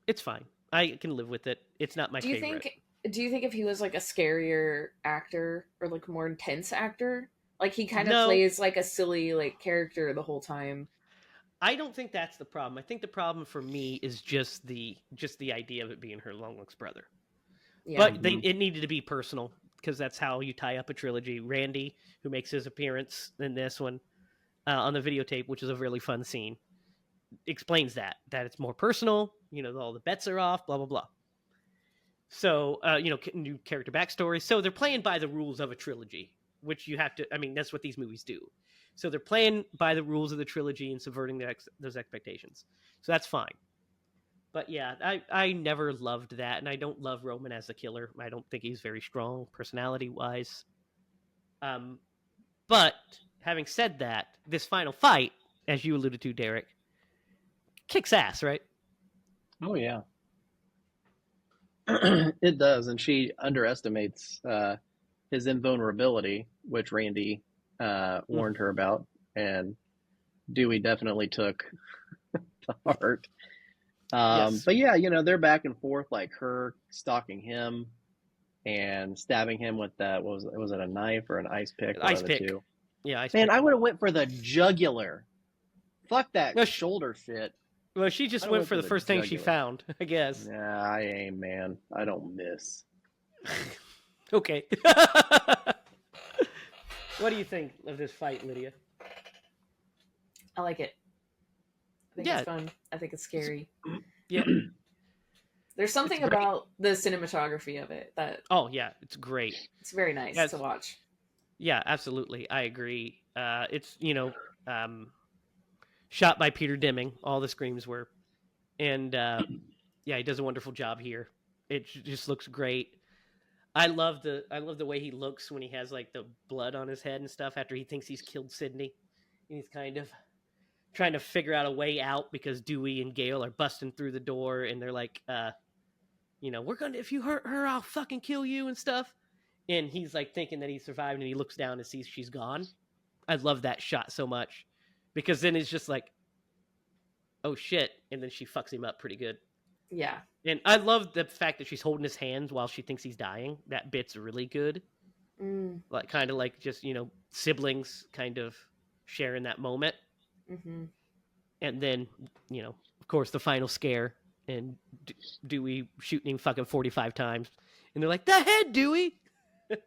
It's fine. I can live with it. It's not my Do you favorite. think if he was like a scarier actor or like a more intense actor, like he kind of No. plays like a silly like character the whole time? I don't think that's the problem. I think the problem for me is just the idea of it being her long lost brother. Yeah. But it needed to be personal, because that's how you tie up a trilogy. Randy, who makes his appearance in this one on the videotape, which is a really fun scene, explains that it's more personal. All the bets are off. Blah blah blah. So new character backstory. So they're playing by the rules of a trilogy, which you have to. I mean, that's what these movies do. So they're playing by the rules of the trilogy and subverting those expectations. So that's fine. But yeah, I never loved that, and I don't love Roman as a killer. I don't think he's very strong personality-wise. But having said that, this final fight, as you alluded to, Derek, kicks ass, right? oh yeah, it does, and she underestimates his invulnerability, which Randy warned her about, and Dewey definitely took to heart. Yes. But yeah, they're back and forth, like her stalking him and stabbing him with that. Was it a knife or an ice pick? Ice pick. Two. Yeah, ice Man, pick. I would have went for the jugular. Fuck that No, shoulder shit. Well, she just went for the first thing she found, I guess. Nah, I ain't, man. I don't miss. Okay. What do you think of this fight, Lydia? I like it. I think it's fun. I think it's scary. Yeah. There's something about the cinematography of it that. Oh yeah, it's great. It's very nice to watch. Yeah, absolutely. I agree. It's shot by Peter Dimming. All the screams were, and yeah, he does a wonderful job here. It just looks great. love the way he looks when he has like the blood on his head and stuff after he thinks he's killed Sydney. And he's kind of trying to figure out a way out because Dewey and Gale are busting through the door and they're like, we're gonna, if you hurt her, I'll fucking kill you and stuff. And he's like thinking that he survived and he looks down and sees she's gone. I love that shot so much because then it's just like, oh shit. And then she fucks him up pretty good. Yeah. And I love the fact that she's holding his hands while she thinks he's dying. That bit's really good. Like kind of like just, siblings kind of sharing that moment. Mm-hmm. And then, of course, the final scare and Dewey shooting him fucking 45 times. And they're like, the head, Dewey! It's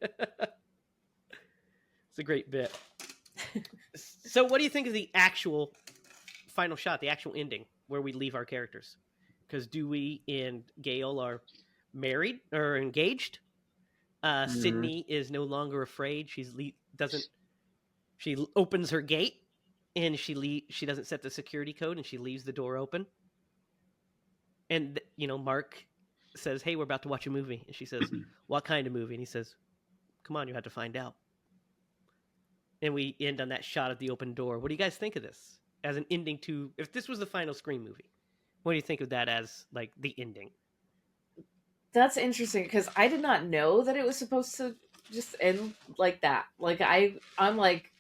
a great bit. So what do you think of the actual final shot, the actual ending, where we leave our characters? Because Dewey and Gale are married or engaged. Sydney is no longer afraid. She opens her gate and she doesn't set the security code and she leaves the door open. And Mark says, "Hey, we're about to watch a movie." And she says, "What kind of movie?" And he says, "Come on, you have to find out." And we end on that shot of the open door. What do you guys think of this as an ending to, if this was the final Scream movie? What do you think of that as like the ending? That's interesting because I did not know that it was supposed to just end like that. Like I'm like,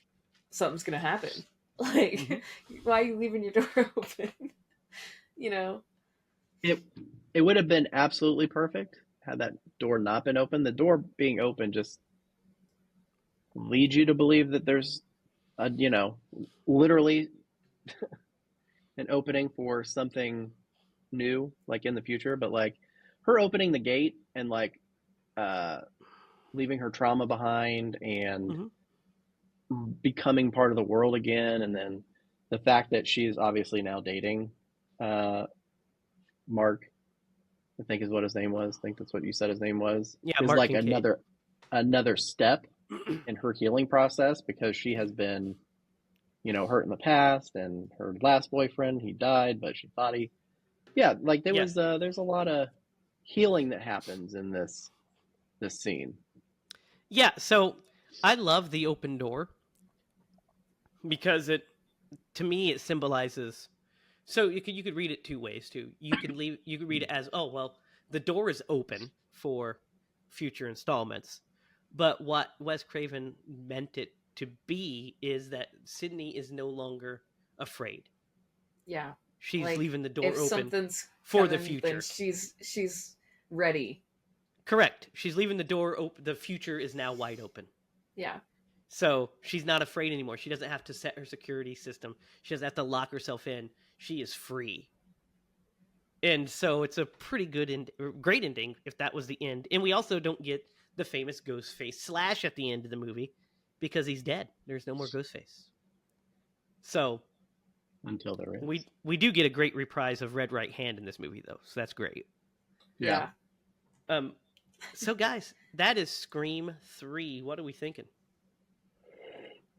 something's gonna happen. Like, why are you leaving your door open? It would have been absolutely perfect had that door not been open. The door being open just leads you to believe that there's literally an opening for something new, like in the future. But like her opening the gate and like leaving her trauma behind and becoming part of the world again, and then the fact that she's obviously now dating Mark, I think is what his name was. I think that's what you said his name was. Yeah, is Mark like Kincaid. another step in her healing process because she has been, hurt in the past, and her last boyfriend, he died, but she thought like there's a lot of healing that happens in this scene. Yeah, so I love the open door because to me it symbolizes. So you could read it two ways too. You could read it as, oh well, the door is open for future installments, but what Wes Craven meant it to be is that Sydney is no longer afraid. Yeah, she's like, leaving the door if open something's for coming, the future. then she's ready. Correct. She's leaving the door open. The future is now wide open. Yeah. So she's not afraid anymore. She doesn't have to set her security system. She doesn't have to lock herself in. She is free. And so it's a pretty good great ending if that was the end. And we also don't get the famous Ghostface slash at the end of the movie because he's dead. There's no more Ghostface. So until there is. We do get a great reprise of Red Right Hand in this movie though. So that's great. Yeah. So guys, that is Scream 3. What are we thinking?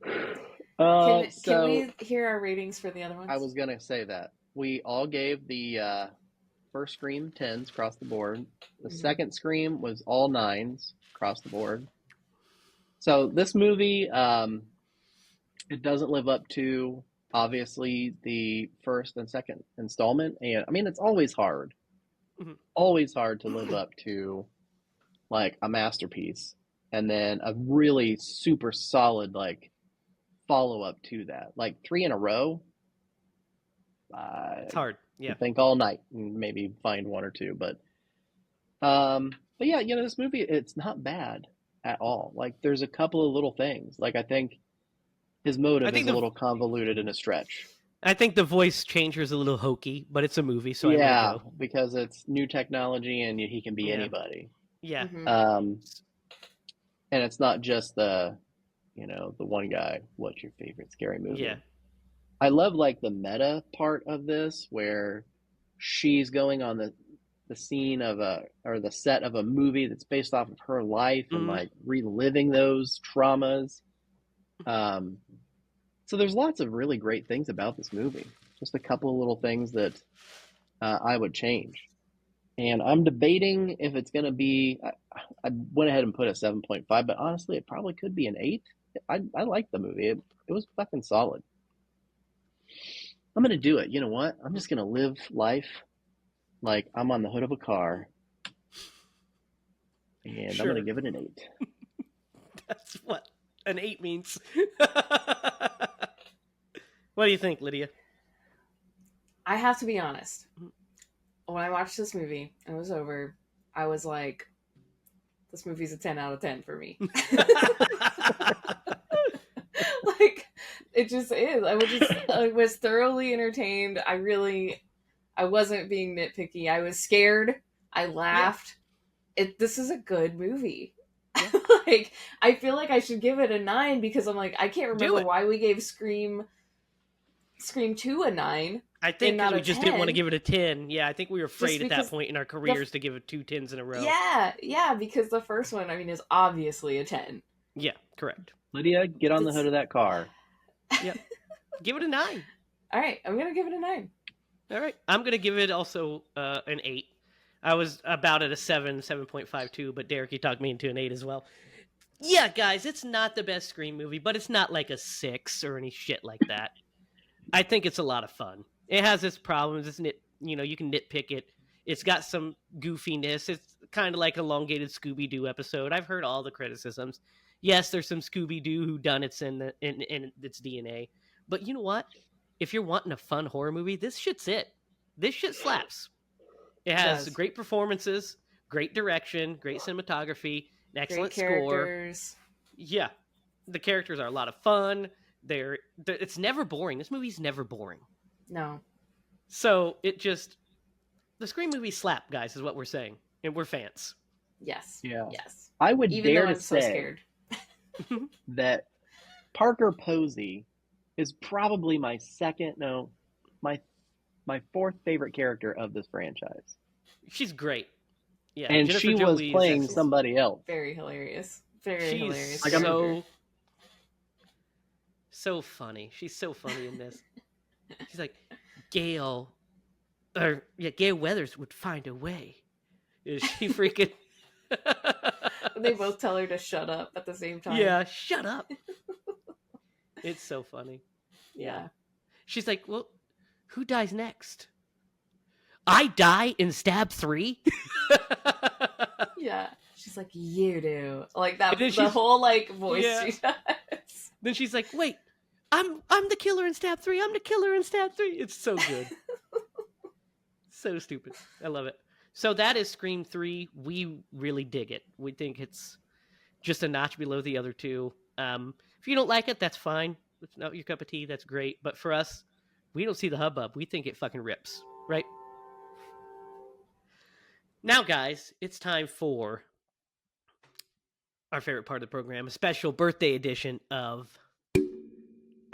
Can we hear our ratings for the other ones? I was going to say that. We all gave the first Scream 10s across the board. The second Scream was all 9s across the board. So this movie, it doesn't live up to, obviously, the first and second installment. And, I mean, it's always hard. Always hard to live up to, like, a masterpiece. And then a really super solid, like, follow-up to that. Like, 3 in a row. It's hard. Yeah. Think all night and maybe find one or two. But yeah, this movie, it's not bad at all. Like, there's a couple of little things. Like, I think his motive is a little convoluted in a stretch. I think the voice changer is a little hokey, but it's a movie, so yeah, because it's new technology and he can be anybody. Yeah. And it's not just the one guy. What's your favorite scary movie? Yeah. I love like the meta part of this where she's going on the scene of the set of a movie that's based off of her life and like reliving those traumas. So there's lots of really great things about this movie. Just a couple of little things that I would change. And I'm debating if it's going to be. I went ahead and put a 7.5, but honestly, it probably could be an 8. I like the movie. It was fucking solid. I'm going to do it. You know what? I'm just going to live life like I'm on the hood of a car, and I'm going to give it an 8. That's what an 8 means. What do you think, Lydia? I have to be honest. When I watched this movie and it was over, I was like, this movie's a 10 out of 10 for me. Like, it just is. I was thoroughly entertained. I wasn't being nitpicky. I was scared. I laughed. Yeah. This is a good movie. Yeah. Like, I feel like I should give it a 9 because I'm like, I can't remember why we gave Scream 2 a 9. I think we just didn't want to give it a 10. Yeah, I think we were afraid at that point in our careers to give it 2 10s in a row. Yeah, because the first one, I mean, is obviously a 10. Yeah, correct. Lydia, get on the hood of that car. Yep. Give it a 9. All right, I'm going to give it a 9. All right, I'm going to give it also an 8. I was about at a 7.52, but Derek, you talked me into an 8 as well. Yeah, guys, it's not the best Scream movie, but it's not like a 6 or any shit like that. I think it's a lot of fun. It has its problems. You can nitpick it. It's got some goofiness. It's kind of like an elongated Scooby-Doo episode. I've heard all the criticisms. Yes, there's some Scooby-Doo whodunits in its DNA. But you know what? If you're wanting a fun horror movie, this shit's it. This shit slaps. It has great performances, great direction, great cinematography, an excellent score. Yeah. The characters are a lot of fun. It's never boring. This movie's never boring. No. So the Scream movies slap, guys, is what we're saying, and we're fans. Yes. Yeah. Yes. I would dare to say so scared. that Parker Posey is probably my fourth favorite character of this franchise. She's great. Yeah, and Jennifer she was playing somebody else. Very hilarious. She's hilarious. So funny. She's so funny in this. She's like, Gail Weathers would find a way. Is she freaking? They both tell her to shut up at the same time. Yeah, shut up. It's so funny. Yeah. She's like, well, who dies next? I die in stab 3? Yeah. She's like, you do. Like that, the whole like voice she does. Then she's like, wait, I'm the killer in stab 3. I'm the killer in stab 3. It's so good. So stupid. I love it. So that is Scream 3. We really dig it. We think it's just a notch below the other two. If you don't like it, that's fine. It's not your cup of tea. That's great. But for us, we don't see the hubbub. We think it fucking rips. Right? Now, guys, it's time for our favorite part of the program, a special birthday edition of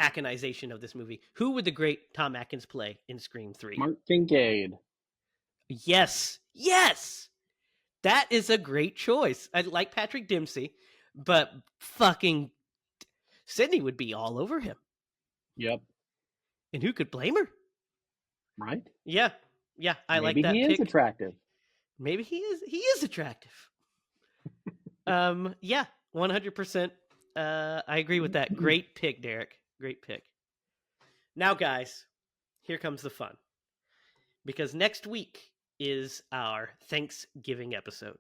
Ackenization of this movie. Who would the great Tom Atkins play in Scream 3? Mark Kincaid. Yes. Yes! That is a great choice. I like Patrick Dempsey, but fucking Sydney would be all over him. Yep. And who could blame her? Right? Yeah. Yeah, I like that Maybe he is attractive. Maybe he is attractive. Yeah, 100%. I agree with that. Great pick, Derek. Great pick. Now, guys, here comes the fun. Because next week is our Thanksgiving episode.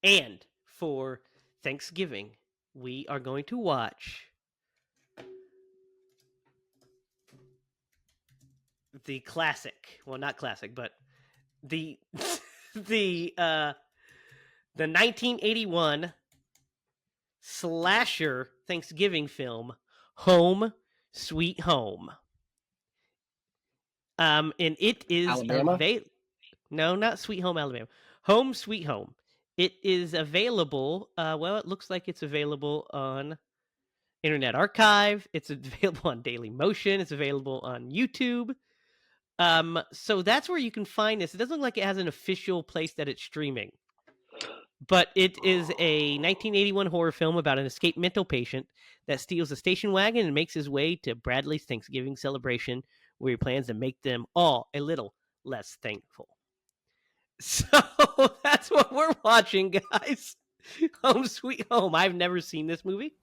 And for Thanksgiving, we are going to watch the classic. Well, not classic, but the 1981 slasher Thanksgiving film, Home Sweet Home. And it is Alabama? No, not Sweet Home Alabama. Home Sweet Home. It is available. It looks like it's available on Internet Archive. It's available on Daily Motion. It's available on YouTube. So that's where you can find this. It doesn't look like it has an official place that it's streaming. But it is a 1981 horror film about an escaped mental patient that steals a station wagon and makes his way to Bradley's Thanksgiving celebration, where he plans to make them all a little less thankful. So that's what we're watching, guys. Home Sweet Home. I've never seen this movie.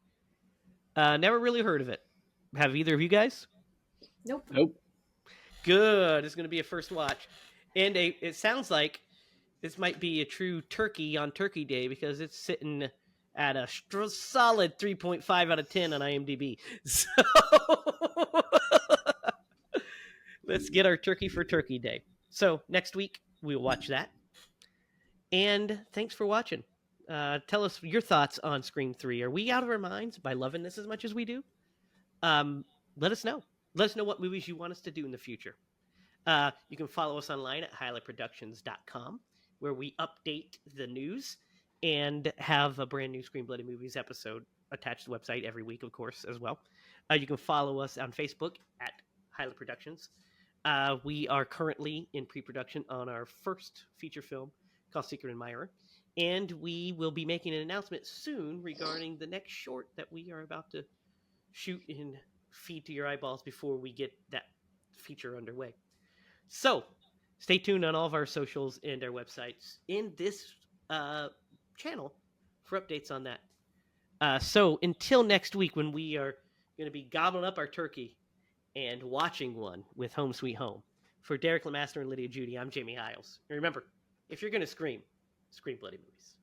Never really heard of it. Have either of you guys? Nope. Good. It's going to be a first watch. And it sounds like this might be a true turkey on Turkey Day because it's sitting at a solid 3.5 out of 10 on IMDb. So let's get our turkey for Turkey Day. So next week, we'll watch that. And thanks for watching. Tell us your thoughts on Scream 3. Are we out of our minds by loving this as much as we do? Let us know. Let us know what movies you want us to do in the future. You can follow us online at HiLaProductions.com, where we update the news and have a brand new Scream Bloody Movies episode attached to the website every week, of course, as well. You can follow us on Facebook at HiLa Productions. We are currently in pre-production on our first feature film called Secret Admirer, and we will be making an announcement soon regarding the next short that we are about to shoot and feed to your eyeballs before we get that feature underway. So stay tuned on all of our socials and our websites in this channel for updates on that. So until next week, when we are going to be gobbling up our turkey and watching one with Home Sweet Home. For Derek Lemaster and Lydia Judy, I'm Jamie Hiles. And remember, if you're going to scream bloody movies.